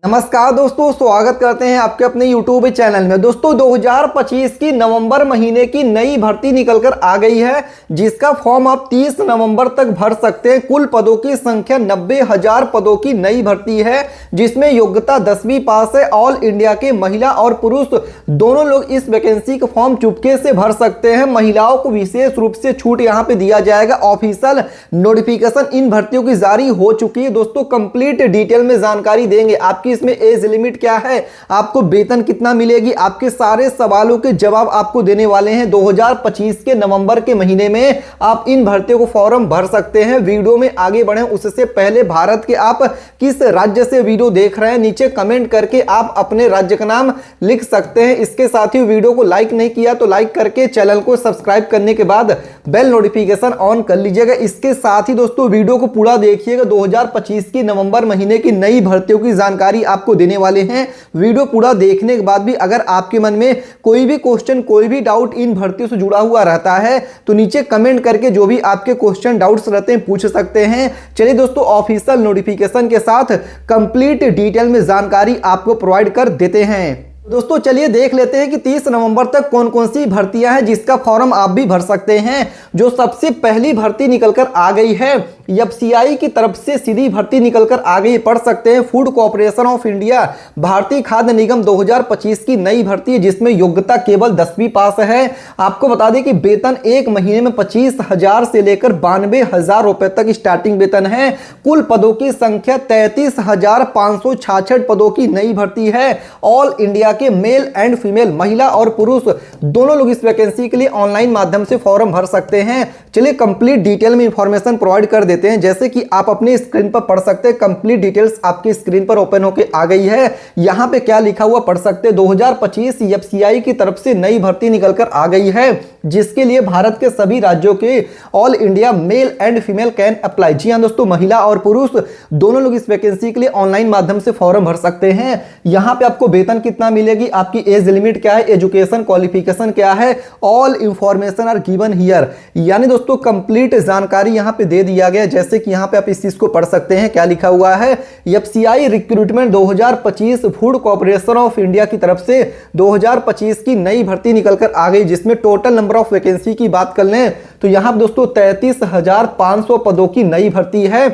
नमस्कार दोस्तों, स्वागत करते हैं आपके अपने YouTube चैनल में। दोस्तों 2025 की नवंबर महीने की नई भर्ती निकलकर आ गई है, जिसका फॉर्म आप 30 नवंबर तक भर सकते हैं। कुल पदों की संख्या 90,000 पदों की नई भर्ती है, जिसमें योग्यता 10वीं पास है। ऑल इंडिया के महिला और पुरुष दोनों लोग इस वैकेंसी का फॉर्म चुपके से भर सकते हैं। महिलाओं को विशेष रूप से छूट यहां पे दिया जाएगा। ऑफिशियल नोटिफिकेशन इन भर्तियों की जारी हो चुकी है। दोस्तों कंप्लीट डिटेल में जानकारी देंगे। आपकी इसमें एज लिमिट क्या है, आपको वेतन कितना मिलेगी, आपके सारे सवालों के जवाब आपको देने वाले हैं। 2025 के नवंबर के महीने में आप इन भर्तियों को फॉर्म भर सकते हैं। वीडियो में आगे बढ़े उससे पहले भारत के आप किस राज्य से वीडियो देख रहे हैं, नीचे कमेंट करके आप अपने राज्य का नाम लिख सकते हैं। इसके साथ ही वीडियो को लाइक नहीं किया तो लाइक करके चैनल को सब्सक्राइब करने के बाद बेल नोटिफिकेशन ऑन कर लीजिएगा। इसके साथ ही दोस्तों वीडियो को पूरा देखिएगा। 2025 की नवंबर महीने की नई भर्तियों की जानकारी आपको देने वाले हैं। वीडियो पूरा देखने के बाद भी अगर आपके मन में कोई भी क्वेश्चन, कोई भी डाउट इन भर्तियों से जुड़ा हुआ रहता है तो नीचे कमेंट करके जो भी आपके क्वेश्चन डाउट्स रहते हैं पूछ सकते हैं। चलिए दोस्तों, ऑफिशियल नोटिफिकेशन के साथ कंप्लीट डिटेल में जानकारी आपको प्रोवाइड कर देते हैं। दोस्तों चलिए देख लेते हैं कि 30 नवंबर तक कौन कौन सी भर्तियां हैं जिसका फॉर्म आप भी भर सकते हैं। जो सबसे पहली भर्ती निकलकर आ गई है, एफसीआई की तरफ से सीधी भर्ती निकलकर आ गई, पढ़ सकते हैं। फूड कॉर्पोरेशन ऑफ इंडिया, भारतीय खाद्य निगम 2025 की नई भर्ती है, जिसमें योग्यता केवल 10वीं पास है। आपको बता दें कि वेतन एक महीने में 25,000 से लेकर 92,000 रुपए तक स्टार्टिंग वेतन है। कुल पदों की संख्या 33,566 पदों की नई भर्ती है। ऑल इंडिया के मेल एंड फीमेल, महिला और पुरुष दोनों लोग इस वैकेंसी के लिए ऑनलाइन माध्यम से फॉर्म भर सकते हैं। चलिए कंप्लीट डिटेल में इंफॉर्मेशन प्रोवाइड कर देते हैं, जैसे कि आप अपनी स्क्रीन पर पढ़ सकते हैं। कंप्लीट डिटेल्स आपकी स्क्रीन पर ओपन होकर आ गई है। यहां पे क्या लिखा हुआ पढ़ सकते हैं। 2025 एफसीआई की तरफ से नई भर्ती निकलकर आ गई है, जिसके लिए भारत के सभी राज्यों के all India male and female can apply. जी हां दोस्तों, महिला और पुरुष दोनों लोग इस वैकेंसी के लिए ऑनलाइन माध्यम से फॉर्म भर सकते हैं। यहां पे आपको वेतन कितना मिलेगी, आपकी एज लिमिट क्या है, एजुकेशन क्वालिफिकेशन क्या है, all information are given here. यानी दोस्तों कंप्लीट जानकारी यहां पे दे दिया गया, जैसे कि यहां पे आप इस चीज को पढ़ सकते हैं। क्या लिखा हुआ है, FCI recruitment 2025 food corporation of India की तरफ से 2025 की नई भर्ती निकलकर आ गई, जिसमें टोटल नंबर ऑफ वैकेंसी की बात कर लें तो यहां दोस्तों 33,500 पदों की नई भर्ती है।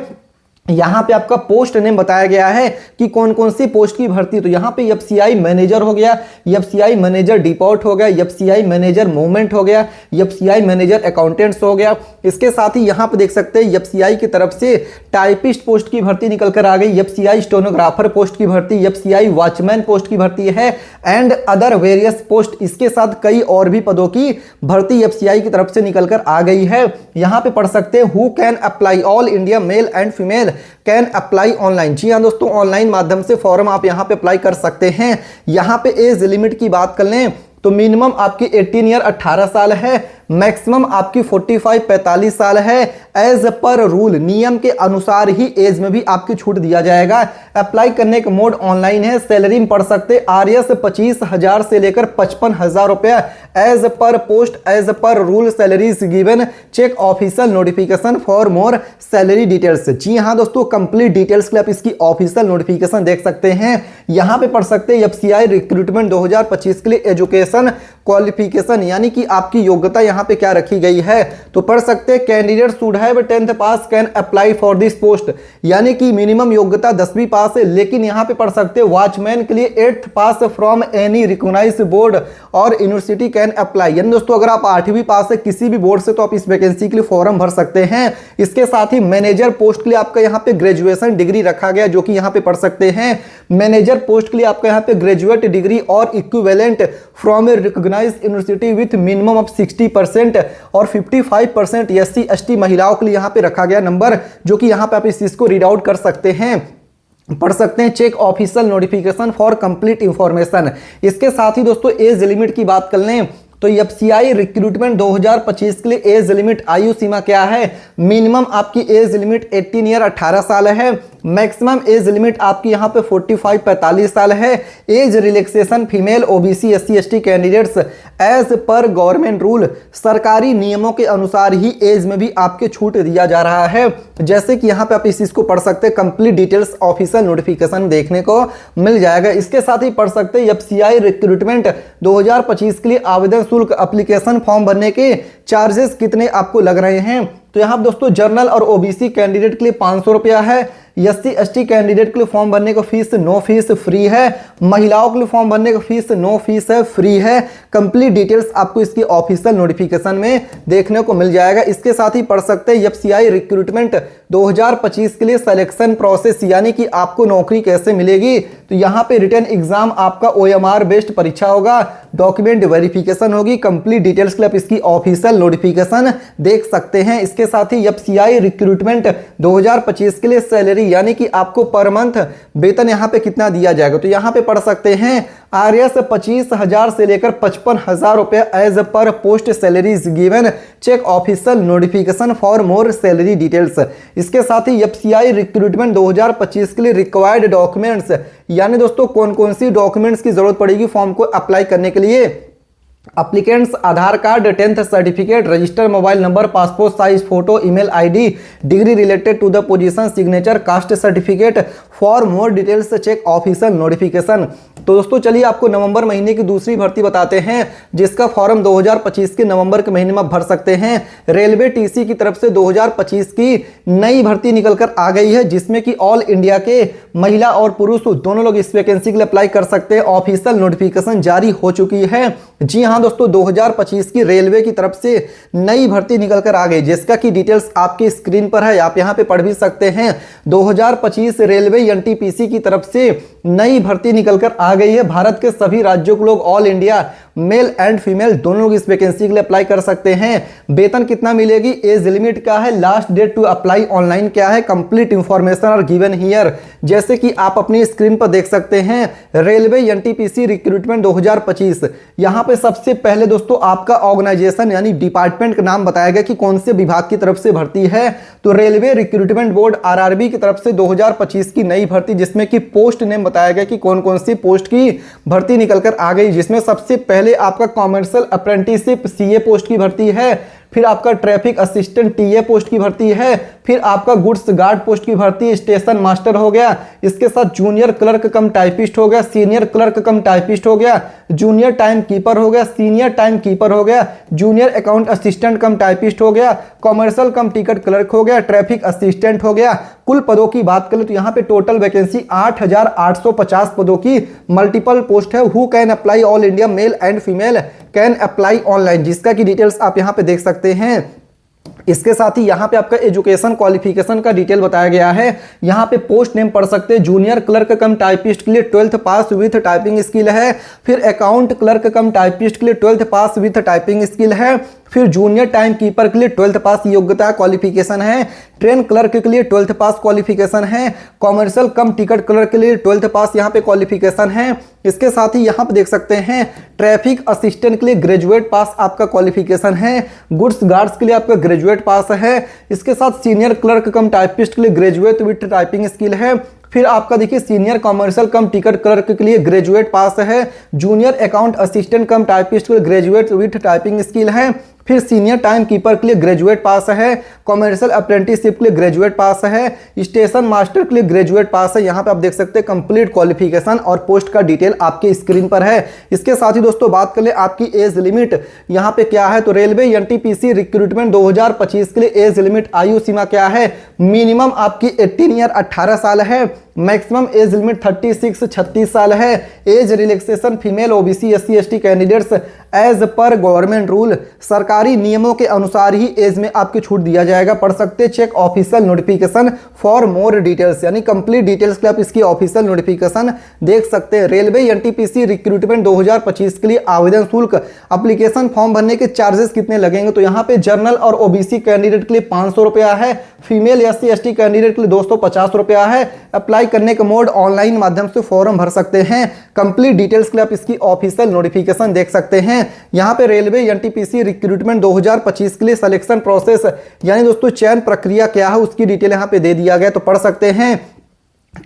यहां पे आपका पोस्ट नेम बताया गया है कि कौन कौन सी पोस्ट की भर्ती। तो यहां पे एफसीआई मैनेजर हो गया, एफसीआई मैनेजर डिपोर्ट हो गया, एफसीआई मैनेजर मूवमेंट हो गया, एफसीआई मैनेजर अकाउंटेंट्स हो गया। इसके साथ ही यहां पे देख सकते हैं एफसीआई की तरफ से टाइपिस्ट पोस्ट की भर्ती निकलकर आ गई, एफसीआई स्टेनोग्राफर पोस्ट की भर्ती, एफसीआई वॉचमैन पोस्ट की भर्ती है एंड अदर वेरियस पोस्ट। इसके साथ कई और भी पदों की भर्ती एफसीआई की तरफ से निकलकर आ गई है। यहां पे पढ़ सकते हैं who can apply, all India male and female can apply online. जी हाँ दोस्तों, ऑनलाइन माध्यम से फॉर्म आप यहां पे अप्लाई कर सकते हैं। यहां पे एज लिमिट की बात कर लें तो मिनिमम आपकी 18 ईयर 18 साल है, मैक्सिमम आपकी 45 45 साल है। एज पर रूल, नियम के अनुसार ही एज में भी आपकी छूट दिया जाएगा। अप्लाई करने का मोड ऑनलाइन है। सैलरी में पढ़ सकते आरएस 25,000 से लेकर 55,000 रुपया as per post, as per rule salaries given. Check official notification for more salary details. जी हाँ दोस्तों, कंप्लीट डिटेल्स के लिए आप इसकी ऑफिशियल नोटिफिकेशन देख सकते हैं। यहां पे पढ़ सकते हैं एफसीआई रिक्रूटमेंट 2025 के लिए एजुकेशन क्वालिफिकेशन, यानी कि आपकी योग्यता यहां पे क्या रखी गई है। तो पढ़ सकते हैं candidate should have 10th pass can apply for this post, यानी कि मिनिमम योग्यता 10वीं पास है। लेकिन यहां पे पढ़ सकते हैं वॉचमैन के लिए 8th pass from any recognised board और यूनिवर्सिटी कैन अप्लाई। यानी दोस्तों अगर आप 8वीं पास है किसी भी बोर्ड से तो आप इस वैकेंसी के लिए फॉर्म भर सकते हैं। इसके साथ ही मैनेजर पोस्ट के लिए आपका यहां पे ग्रेजुएशन डिग्री रखा गया, जो कि यहां पे पढ़ सकते हैं। मैनेजर पोस्ट के लिए आपका यहां पे ग्रेजुएट डिग्री और equivalent from a recognised university with minimum of 60% और 55% एससी एसटी महिलाओं के लिए यहां पे रखा गया नंबर, जो कि यहां पे आप इस चीज को रीड आउट कर सकते हैं। पढ़ सकते हैं check official notification for complete information. इसके साथ ही दोस्तों एज लिमिट की बात कर लें तो एफसीआई रिक्रूटमेंट 2025 के लिए एज लिमिट, आयु सीमा क्या है। मिनिमम आपकी एज लिमिट 18 ईयर 18 साल है, मैक्सिमम एज लिमिट आपकी यहाँ पे 45-45 साल है। Age relaxation female OBC SC ST candidates as per government rule, सरकारी नियमों के अनुसार ही एज में भी आपके छूट दिया जा रहा है। जैसे कि यहाँ पे आप इस चीज को पढ़ सकते हैं, कंप्लीट डिटेल्स ऑफिशियल नोटिफिकेशन देखने को मिल जाएगा। इसके साथ ही पढ़ सकते हैं FCI रिक्रूटमेंट 2025 के लिए आवेदन शुल्क, एप्लीकेशन फॉर्म भरने के चार्जेस कितने आपको लग रहे हैं। तो यहाँ दोस्तों जनरल और ओबीसी कैंडिडेट के लिए 500 रुपया है। SC ST कैंडिडेट के लिए फॉर्म भरने का फीस नो फीस फ्री है। महिलाओं के लिए फॉर्म भरने का फीस नो फीस है, फ्री है। कंप्लीट डिटेल्स आपको इसकी ऑफिशियल नोटिफिकेशन में देखने को मिल जाएगा। इसके साथ ही पढ़ सकते हैं FCI रिक्रूटमेंट 2025 के लिए सिलेक्शन प्रोसेस, यानी कि आपको नौकरी कैसे मिलेगी। तो यहाँ पे रिटन एग्जाम आपका OMR बेस्ड परीक्षा होगा, डॉक्यूमेंट वेरिफिकेशन होगी। कंप्लीट डिटेल्स के लिए आप इसकी ऑफिशियल नोटिफिकेशन देख सकते हैं। इसके साथ ही FCI रिक्रूटमेंट 2025 के लिए सैलरी, यानी कि आपको पर मंथ वेतन यहाँ पे कितना दिया जाएगा। तो यहाँ पे पढ़ सकते हैं RS 25,000 से लेकर 55,000 रुपए as per post salaries given, check official notification for more salary details. इसके साथ ही FCI रिक्रूटमेंट 2025 के लिए रिक्वायर्ड डॉक्यूमेंट्स, यानी दोस्तों कौन कौन सी डॉक्यूमेंट्स की जरूरत पड़ेगी फॉर्म को अप्लाई करने के लिए। Applicants Aadhaar card, 10th certificate, register mobile number, passport size photo, email ID, degree related to the position, signature, caste certificate. For more details check official notification. तो दोस्तों चलिए आपको नवंबर महीने की दूसरी भर्ती बताते हैं, जिसका फॉर्म 2025 के नवंबर के महीने में भर सकते हैं। रेलवे TC की तरफ से 2025 की नई भर्ती निकलकर आ गई है, जिसमें कि ऑल इंडिया के महिला और पुरुष दोनों लोग इस वैकेंसी के लिए अप्लाई कर सकते हैं। ऑफिशियल नोटिफिकेशन जारी हो चुकी है। जी हाँ दोस्तों, 2025 की रेलवे की तरफ से नई भर्ती निकलकर आ गई, जिसका की डिटेल्स आपकी स्क्रीन पर है, आप यहाँ पे पढ़ भी सकते हैं। 2025 रेलवे NTPC की तरफ से नई भर्ती निकलकर आ गई है। भारत के सभी राज्यों के लोग, all India male and female दोनों लोग इस वैकेंसी के लिए अप्लाई कर सकते हैं। वेतन कितना मिलेगी, एज लिमिट क्या है, last date to apply online क्या है, complete information are given here. जैसे कि आप अपनी स्क्रीन पर देख सकते हैं, रेलवे NTPC रिक्रूटमेंट 2025। यहाँ पे सबसे पहले दोस्तों आपका ऑर्गेनाइजेशन यानी डिपार्टमेंट का नाम बताया गया कि कौन से विभाग की तरफ से भर्ती है। तो रेलवे रिक्रूटमेंट बोर्ड RRB की तरफ से 2025 की नई भर्ती, जिसमें कि पोस्ट नेम बताया गया कि कौन कौन सी पोस्ट की भर्ती निकलकर आ गई, जिसमें सबसे पहले आपका कॉमर्शियल अप्रेंटिसशिप CA पोस्ट की भर्ती है। फिर आपका ट्रैफिक असिस्टेंट TA पोस्ट की भर्ती है। फिर आपका गुड्स गार्ड पोस्ट की भर्ती, स्टेशन मास्टर हो गया। इसके साथ जूनियर क्लर्क कम टाइपिस्ट हो गया, सीनियर क्लर्क कम टाइपिस्ट हो गया, जूनियर टाइम कीपर हो गया, सीनियर टाइम कीपर हो गया, जूनियर अकाउंट असिस्टेंट कम टाइपिस्ट हो गया, कॉमर्शियल कम टिकट क्लर्क हो गया, ट्रैफिक असिस्टेंट हो गया। कुल पदों की बात करें तो यहाँ पे टोटल वैकेंसी 8,850 पदों की मल्टीपल पोस्ट है। Who can apply, all India male and female can apply online, जिसका की डिटेल्स आप यहाँ पे देख सकते हैं। इसके साथ ही यहाँ पे आपका एजुकेशन क्वालिफिकेशन का डिटेल बताया गया है। यहाँ पे पोस्ट नेम पढ़ सकते हैं, जूनियर क्लर्क कम टाइपिस्ट के लिए 12th pass with typing skill है। फिर अकाउंट क्लर्क कम टाइपिस्ट के लिए 12th pass with typing skill है। फिर जूनियर टाइम कीपर के लिए 12th पास योग्यता क्वालिफिकेशन है। ट्रेन क्लर्क के लिए 12th पास क्वालिफिकेशन है। कॉमर्शियल कम टिकट क्लर्क के लिए 12th पास यहाँ पे क्वालिफिकेशन है। इसके साथ ही यहाँ पे देख सकते हैं ट्रैफिक असिस्टेंट के लिए ग्रेजुएट पास आपका क्वालिफिकेशन है। गुड्स गार्ड्स के लिए आपका ग्रेजुएट पास है। इसके साथ सीनियर क्लर्क कम टाइपिस्ट के लिए ग्रेजुएट विथ टाइपिंग स्किल है। फिर आपका देखिए सीनियर कॉमर्शियल कम टिकट क्लर्क के लिए ग्रेजुएट पास है। जूनियर अकाउंट असिस्टेंट कम टाइपिस्ट के लिए ग्रेजुएट विथ टाइपिंग स्किल है। फिर सीनियर टाइम कीपर के लिए ग्रेजुएट पास है। कॉमर्शियल अप्रेंटिसशिप के लिए ग्रेजुएट पास है। स्टेशन मास्टर के लिए ग्रेजुएट पास है। यहाँ पे आप देख सकते हैं कंप्लीट क्वालिफिकेशन और पोस्ट का डिटेल आपके स्क्रीन पर है। इसके साथ ही दोस्तों बात कर ले आपकी एज लिमिट यहाँ पे क्या है, तो रेलवे NTPC रिक्रूटमेंट 2025 के लिए एज लिमिट आयु सीमा क्या है, मिनिमम आपकी 18 ईयर 18 साल है। मैक्सिमम एज लिमिट 36 साल है। Age relaxation female OBC SC ST candidates as per government rule, सरकारी नियमों के अनुसार ही एज में आपकी छूट दिया जाएगा। पढ़ सकते check official notification for more details, यानी कंप्लीट डिटेल्स के आप इसकी ऑफिशियल नोटिफिकेशन देख सकते हैं। रेलवे NTPC रिक्रूटमेंट 2025 के लिए आवेदन शुल्क, एप्लीकेशन फॉर्म भरने के चार्जेस कितने लगेंगे, तो यहाँ पे जनरल और OBC कैंडिडेट के लिए 500 रुपया है। फीमेल SC ST कैंडिडेट के लिए 250 रुपया है। अप्लाई करने का मोड ऑनलाइन माध्यम से फॉर्म भर सकते हैं। कंप्लीट डिटेल्स के लिए आप इसकी ऑफिशियल नोटिफिकेशन देख सकते हैं। यहाँ पे रेलवे NTPC रिक्रूटमेंट 2025 के लिए सिलेक्शन प्रोसेस यानी दोस्तों चयन प्रक्रिया क्या है उसकी डिटेल यहाँ पे दे दिया गया, तो पढ़ सकते हैं।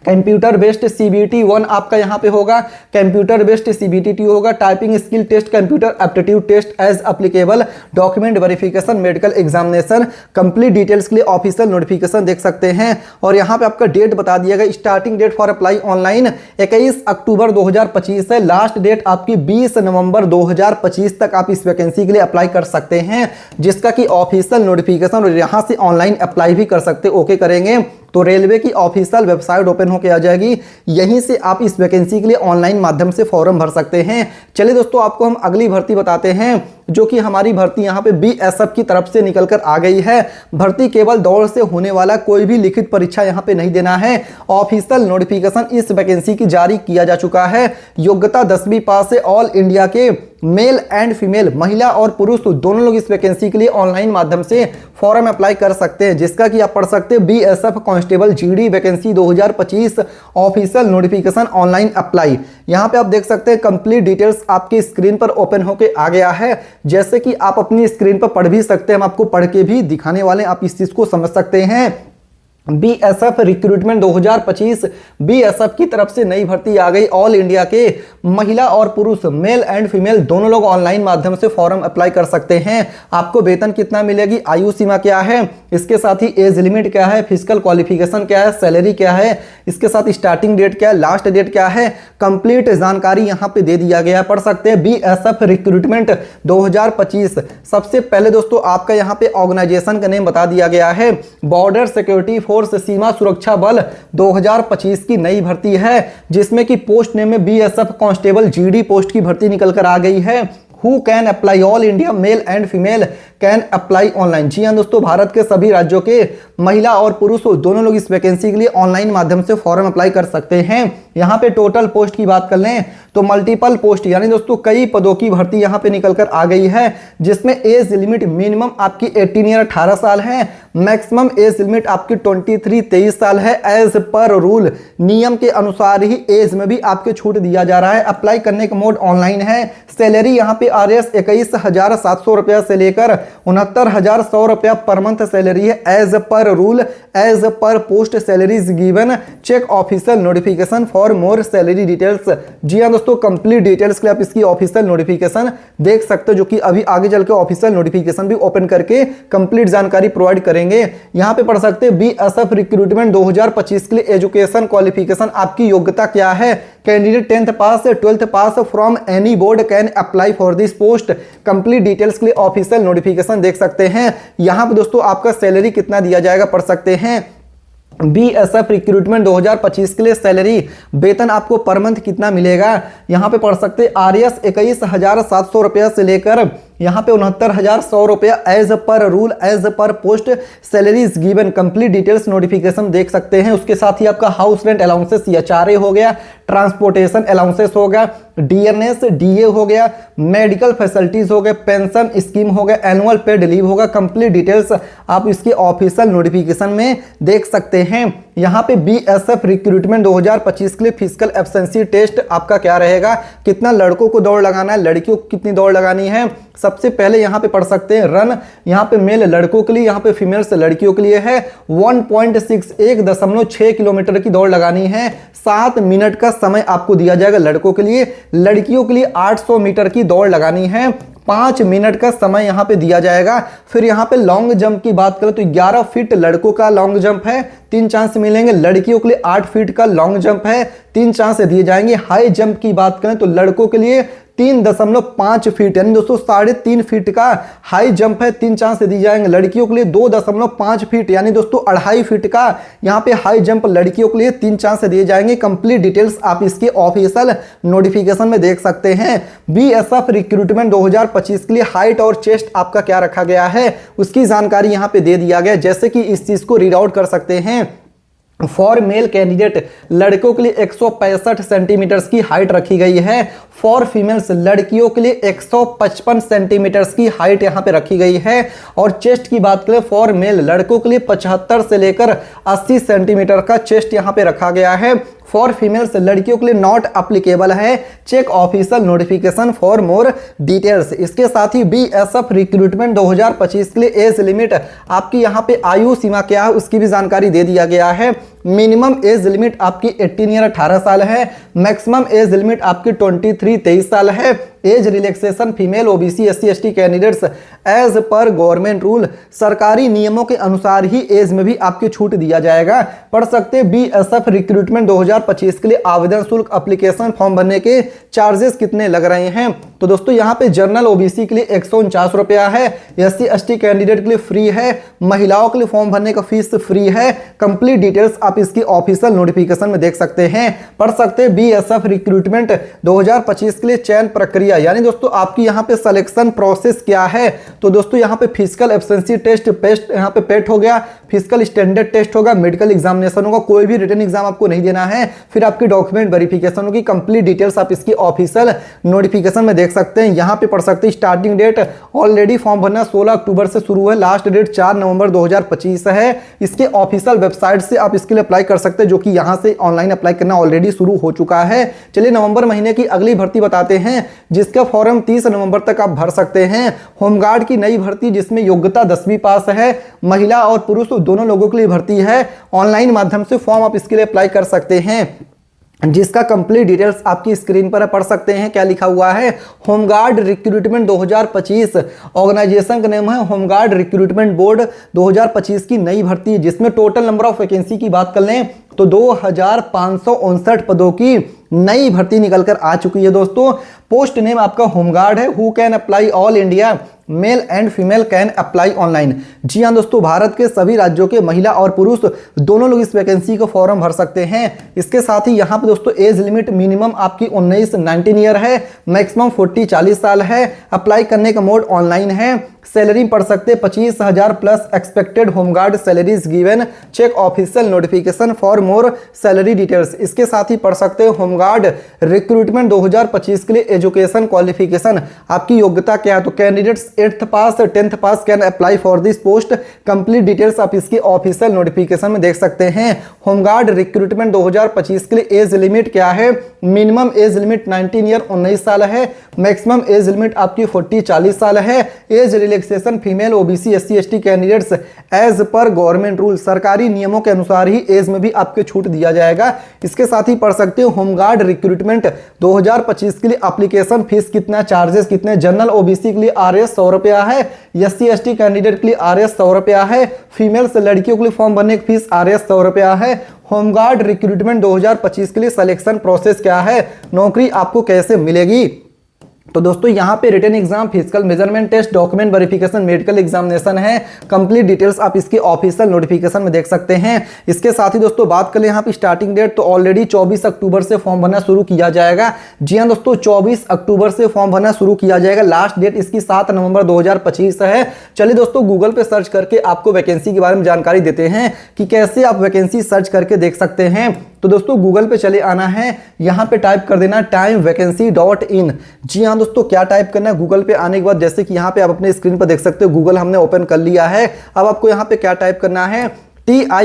कंप्यूटर बेस्ड CBT 1 आपका यहाँ पे होगा, कंप्यूटर बेस्ड CBT 2 होगा, typing skill test, computer aptitude test as applicable, document verification, medical examination. Complete details के लिए ऑफिशियल नोटिफिकेशन देख सकते हैं। और यहाँ पे आपका डेट बता दिया गया, starting date for apply online 21 October 2025 है, लास्ट डेट आपकी 20 नवंबर 2025 तक आप इस वैकेंसी के लिए अप्लाई कर सकते हैं, जिसका कि ऑफिशियल नोटिफिकेशन, और यहाँ से ऑनलाइन अप्लाई भी कर सकते। ओके करेंगे तो रेलवे की ऑफिशियल वेबसाइट ओपन होकर आ जाएगी, यहीं से आप इस वैकेंसी के लिए ऑनलाइन माध्यम से फॉर्म भर सकते हैं। चलिए दोस्तों, आपको हम अगली भर्ती बताते हैं, जो कि हमारी भर्ती यहाँ पे BSF की तरफ से निकल कर आ गई है। भर्ती केवल दौड़ से होने वाला, कोई भी लिखित परीक्षा यहाँ पे नहीं देना है। ऑफिशियल नोटिफिकेशन इस वैकेंसी की जारी किया जा चुका है। योग्यता 10वीं पास है। ऑल इंडिया के मेल एंड फीमेल, महिला और पुरुष दोनों लोग इस वैकेंसी के लिए ऑनलाइन माध्यम से फॉर्म अप्लाई कर सकते हैं, जिसका कि आप पढ़ सकते हैं BSF constable GD vacancy 2025 official notification online apply. यहाँ पे आप देख सकते हैं कंप्लीट डिटेल्स आपकी स्क्रीन पर ओपन होके आ गया है, जैसे कि आप अपनी स्क्रीन पर पढ़ भी सकते हैं, हम आपको पढ़ के भी दिखाने वाले, आप इस चीज को समझ सकते हैं। BSF रिक्रूटमेंट 2025 BSF की तरफ से नई भर्ती आ गई। ऑल इंडिया के महिला और पुरुष, मेल एंड फीमेल दोनों लोग ऑनलाइन माध्यम से फॉर्म अप्लाई कर सकते हैं। आपको वेतन कितना मिलेगी, आयु सीमा क्या है, इसके साथ ही एज लिमिट क्या है, फिजिकल क्वालिफिकेशन क्या है, सैलरी क्या है, इसके साथ स्टार्टिंग डेट क्या है, लास्ट डेट क्या है, कंप्लीट जानकारी यहाँ पे दे दिया गया। पढ़ सकते हैं BSF रिक्रूटमेंट 2025। सबसे पहले दोस्तों आपका यहाँ पे ऑर्गेनाइजेशन का नेम बता दिया गया है, बॉर्डर सिक्योरिटी फोर्स सीमा सुरक्षा बल 2025 की नई भर्ती है, जिसमें कि पोस्ट नेम में BSF कांस्टेबल GD पोस्ट की भर्ती निकल कर आ गई है। Who can apply, all India male and female can apply online. जी हाँ दोस्तों, भारत के सभी राज्यों के महिला और पुरुष दोनों लोग इस वैकेंसी के लिए ऑनलाइन माध्यम से फॉर्म अप्लाई कर सकते हैं। यहाँ पे टोटल पोस्ट की बात कर लें तो मल्टीपल पोस्ट, यानी दोस्तों कई पदों की भर्ती यहाँ पे निकल कर आ गई है, जिसमें एज लिमिट मिनिमम आपकी 18 ईयर 18 साल है, मैक्सिमम एज लिमिट आपकी 23 साल है। एज पर रूल, नियम के अनुसार ही एज में भी आपके छूट दिया जा रहा है। अप्लाई करने का मोड ऑनलाइन है। सैलरी यहाँ पे RS 21,700 रुपया से लेकर 69,100 रुपया पर मंथ सैलरी है। As per rule, as per post salaries given, check official notification for more salary details. जी हाँ दोस्तों, कंप्लीट डिटेल्स के लिए आप इसकी ऑफिशियल नोटिफिकेशन देख सकते हो, जो कि अभी आगे चल के ऑफिशियल नोटिफिकेशन भी ओपन करके कंप्लीट जानकारी प्रोवाइड करेंगे। यहाँ पे पढ़ सकते हैं BSF रिक्रूटमेंट 2025 के लिए एजुकेशन क्वालिफिकेशन, आपकी योग्यता क्या है। Candidate 10th pass, 12th pass from any board can apply for this post. Complete details के लिए ऑफिशियल नोटिफिकेशन देख सकते हैं। यहाँ पे दोस्तों आपका सैलरी कितना दिया जाएगा पढ़ सकते हैं। BSF रिक्रूटमेंट 2025 के लिए सैलरी, वेतन आपको पर मंथ कितना मिलेगा, यहाँ पे पढ़ सकते हैं RS 21,700 रुपया से लेकर यहाँ पे 69,100 रुपया as per rule, as per post salaries given. Complete details notification देख सकते हैं। उसके साथ ही आपका हाउस रेंट अलाउंसेस CHRA हो गया, ट्रांसपोर्टेशन अलाउंसेस हो गया, DNS DA हो गया, मेडिकल फैसिलिटीज हो गए, पेंशन स्कीम हो गया, एनुअल पेड लीव होगा। कंप्लीट डिटेल्स आप इसके ऑफिशियल नोटिफिकेशन में देख सकते हैं। यहाँ पे BSF रिक्रूटमेंट 2025 के लिए फिजिकल एब्सेंसी टेस्ट आपका क्या रहेगा, कितना लड़कों को दौड़ लगाना है, लड़कियों को कितनी दौड़ लगानी है। सबसे पहले यहाँ पे पढ़ सकते हैं रन, यहाँ पे मेल लड़कों के लिए, यहाँ पे फीमेल से लड़कियों के लिए है 1.6 किलोमीटर की दौड़ लगानी है। 7 मिनट का समय आपको दिया जाएगा लड़कों के लिए। लड़कियों के लिए 800 मीटर की दौड़ लगानी है, 5 मिनट का समय यहाँ पे दिया जाएगा। फिर यहाँ पे लॉन्ग जंप की बात करें तो 11 फीट लड़कों का लॉन्ग जंप है, 3 चांस मिलेंगे। लड़कियों के लिए 8 फीट का लॉन्ग जंप है, 3 चांस दिए जाएंगे। हाई जंप की बात करें तो लड़कों के लिए 3.5 फीट, यानी दोस्तों 3.5 फीट का हाई जंप है, 3 चांस दिए जाएंगे। लड़कियों के लिए 2.5 फीट, यानी दोस्तों 2.5 फीट का यहाँ पे हाई जंप लड़कियों के लिए 3 चांस दिए जाएंगे। कंप्लीट डिटेल्स आप इसके ऑफिशियल नोटिफिकेशन में देख सकते हैं। BSF रिक्रूटमेंट 2025 के लिए हाइट और चेस्ट आपका क्या रखा गया है, उसकी जानकारी यहाँ पे दे दिया गया, जैसे कि इस चीज को रीड आउट कर सकते हैं। फॉर मेल कैंडिडेट, लड़कों के लिए 165 सेंटीमीटर की हाइट रखी गई है। फॉर फीमेल्स लड़कियों के लिए 155 सेंटीमीटर की हाइट यहाँ पे रखी गई है। और चेस्ट की बात करें फॉर मेल लड़कों के लिए 75 से लेकर 80 सेंटीमीटर का चेस्ट यहाँ पे रखा गया है। फॉर फीमेल्स लड़कियों के लिए नॉट अप्लीकेबल है, check official notification for more details. इसके साथ ही बीएसएफ रिक्रूटमेंट 2025 के लिए एज लिमिट आपकी यहाँ पे आयु सीमा क्या है उसकी भी जानकारी दे दिया गया है। मिनिमम एज लिमिट आपकी 18 ईयर 18 साल है, मैक्सिमम एज लिमिट आपकी 23 23 साल है। Age relaxation female OBC SC ST candidates as per government rule, सरकारी नियमों के अनुसार ही एज में भी आपकी छूट दिया जाएगा। पढ़ सकते बीएसएफ रिक्रूटमेंट 2025 के लिए आवेदन शुल्क एप्लीकेशन फॉर्म भरने के चार्जेस कितने लग रहे हैं। तो दोस्तों यहाँ पे जनरल ओबीसी के लिए 149 रुपया है, एससी एसटी कैंडिडेट के लिए फ्री है, महिलाओं के लिए फॉर्म भरने का फीस फ्री है। कंप्लीट डिटेल्स आप इसकी ऑफिशियल नोटिफिकेशन में देख सकते हैं। पढ़ सकते हैं बीएसएफ रिक्रूटमेंट 2025 के लिए चयन प्रक्रिया, यानी दोस्तों आपकी यहाँ पे सिलेक्शन प्रोसेस क्या है। तो दोस्तों यहाँ पे फिजिकल एब्सेंसी टेस्ट यहाँ पे पेट हो गया, फिजिकल स्टैंडर्ड टेस्ट होगा, मेडिकल एग्जामिनेशन होगा, कोई भी रिटन एग्जाम आपको नहीं देना है, फिर आपकी डॉक्यूमेंट वेरिफिकेशन होगी। कंप्लीट डिटेल्स आप इसकी ऑफिशियल नोटिफिकेशन में देख सकते हैं। यहाँ पे पढ़ सकते हैं स्टार्टिंग डेट ऑलरेडी फॉर्म भरना 16 अक्टूबर से शुरू है, लास्ट डेट 4 नवंबर 2025 है। इसके ऑफिशियल वेबसाइट से आप इसके लिए अप्लाई कर सकते हैं, जो कि यहाँ से ऑनलाइन अप्लाई करना ऑलरेडी शुरू हो चुका है। चलिए नवंबर महीने की अगली भर्ती बताते हैं, जिसका फॉर्म 30 नवंबर तक आप भर सकते हैं। होमगार्ड की नई भर्ती जिसमें योग्यता 10वीं पास है, महिला और पुरुष दोनों लोगों के लिए भर्ती है। ऑनलाइन माध्यम से फॉर्म आप इसके लिए अप्लाई कर सकते हैं, जिसका कंप्लीट डिटेल्स आपकी स्क्रीन पर पढ़ सकते हैं। क्या लिखा हुआ है, होमगार्ड रिक्रूटमेंट 2025, ऑर्गेनाइजेशन का नाम है होमगार्ड रिक्रूटमेंट बोर्ड 2025 की नई भर्ती, जिसमें टोटल नंबर ऑफ वैकेंसी की बात कर लें तो 2559 पदों की नई भर्ती निकलकर आ चुकी है। दोस्तों पोस्ट नेम आपका होमगार्ड है। Who can apply all India, male and female can apply online. जी हाँ दोस्तों, भारत के सभी राज्यों के महिला और पुरुष दोनों लोग इस वैकेंसी को फॉर्म भर सकते हैं। इसके साथ ही यहाँ पे दोस्तों एज लिमिट मिनिमम आपकी 19 ईयर है, मैक्सिमम 40 साल है। अप्लाई करने का मोड ऑनलाइन है। सैलरी पढ़ सकते 25,000 plus expected home guard salaries given, check official notification for more salary details. इसके साथ ही पढ़ सकते हैं होमगार्ड रिक्रूटमेंट 2025 के लिए एजुकेशन क्वालिफिकेशन आपकी योग्यता क्या है। तो candidates 8th pass 10th pass can apply for this post. Complete details आप इसकी ऑफिशियल नोटिफिकेशन में देख सकते हैं। होमगार्ड रिक्रूटमेंट 2025 के लिए एज लिमिट क्या है, मिनिमम एज लिमिट 19 ईयर 19 साल है, मैक्सिमम एज लिमिट आपकी 40 साल है। Age relaxation female OBC SC ST candidates as per government rule, सरकारी नियमों के अनुसार ही एज में भी आपके छूट दिया जाएगा। इसके साथ ही पढ़ सकते हो होमगार्ड रिक्रूटमेंट 2025 के लिए एप्लीकेशन फीस कितना, चार्जेस कितने। जनरल ओबीसी के लिए आरएस 100 रुपया है, एससी एसटी कैंडिडेट के लिए आरएस 100 रुपया है, फीमेल्स लड़कियों के लिए फॉर्म भरने की फीस आरएस 100 रुपया है। होमगार्ड रिक्रूटमेंट 2025 के लिए सिलेक्शन प्रोसेस क्या है, नौकरी आपको कैसे मिलेगी। तो दोस्तों यहाँ पे written exam, physical measurement test, document verification, medical examination है। कंप्लीट डिटेल्स आप इसके ऑफिशियल नोटिफिकेशन में देख सकते हैं। इसके साथ ही दोस्तों बात करें यहाँ पे स्टार्टिंग डेट, तो ऑलरेडी 24 अक्टूबर से फॉर्म भरना शुरू किया जाएगा। जी हाँ दोस्तों, 24 अक्टूबर से फॉर्म भरना शुरू किया जाएगा। लास्ट डेट इसकी 7 नवंबर 2025 है। चलिए दोस्तों गूगल पे सर्च करके आपको वैकेंसी के बारे में जानकारी देते हैं कि कैसे आप वैकेंसी सर्च करके देख सकते हैं। तो दोस्तों गूगल पे चले आना है, यहाँ पे टाइप कर देना timevacensy.in। जी हाँ दोस्तों, क्या टाइप करना है गूगल पे आने के बाद, जैसे कि यहाँ पे आप अपने स्क्रीन पर देख सकते हो गूगल हमने ओपन कर लिया है। अब आपको यहाँ पे क्या टाइप करना है, TIME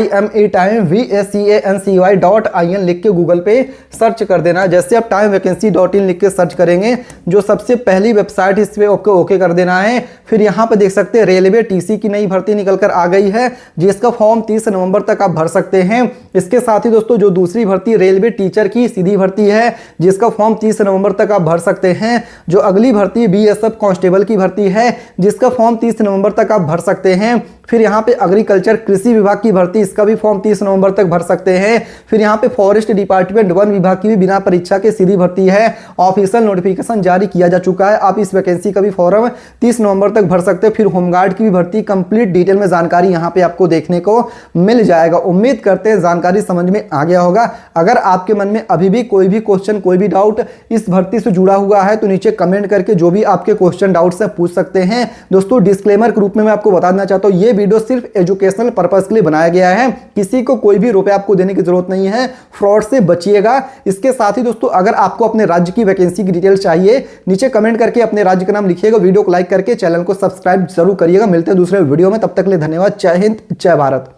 लिख के गूगल पे सर्च कर देना। जैसे आप timevacensy.in लिख के सर्च करेंगे, जो सबसे पहली वेबसाइट इस पे ओके कर देना है। फिर यहाँ पे देख सकते हैं रेलवे टीसी की नई भर्ती निकल कर आ गई है, जिसका फॉर्म 30 नवंबर तक आप भर सकते हैं। इसके साथ ही दोस्तों जो दूसरी भर्ती रेलवे टीचर की सीधी भर्ती है, जिसका फॉर्म 30 नवंबर तक आप भर सकते हैं। जो अगली भर्ती बीएसएफ कांस्टेबल की भर्ती है, जिसका फॉर्म 30 नवंबर तक आप भर सकते हैं। फिर यहाँ पे एग्रीकल्चर कृषि विभाग की भर्ती, इसका भी फॉर्म 30 नवंबर तक भर सकते हैं। फिर यहाँ पे फॉरेस्ट डिपार्टमेंट वन विभाग की भी बिना परीक्षा के सीधी भर्ती है। ऑफिशियल नोटिफिकेशन जारी किया जा चुका है, आप इस वैकेंसी का भी फॉर्म 30 नवंबर तक भर सकते हैं। फिर होमगार्ड की भी भर्ती, कंप्लीट डिटेल में जानकारी यहाँ पे आपको देखने को मिल जाएगा। उम्मीद करते हैं जानकारी समझ में आ गया होगा। अगर आपके मन में अभी भी कोई भी क्वेश्चन, कोई भी डाउट इस भर्ती से जुड़ा हुआ है, तो नीचे कमेंट करके जो भी आपके क्वेश्चन डाउट्स है पूछ सकते हैं। दोस्तों डिस्क्लेमर के रूप में मैं आपको बताना चाहता हूँ, ये वीडियो सिर्फ एजुकेशनल पर्पस के लिए बनाया गया है, किसी को कोई भी रुपए आपको देने की जरूरत नहीं है। फ्रॉड से बचिएगा। इसके साथ ही दोस्तों अगर आपको अपने राज्य की वैकेंसी की डिटेल चाहिए, नीचे कमेंट करके अपने राज्य का नाम लिखिएगा, वीडियो को लाइक करके चैनल को सब्सक्राइब जरूर करिएगा। मिलते हैं दूसरे वीडियो में, तब तक के लिए धन्यवाद। जय हिंद, जय भारत।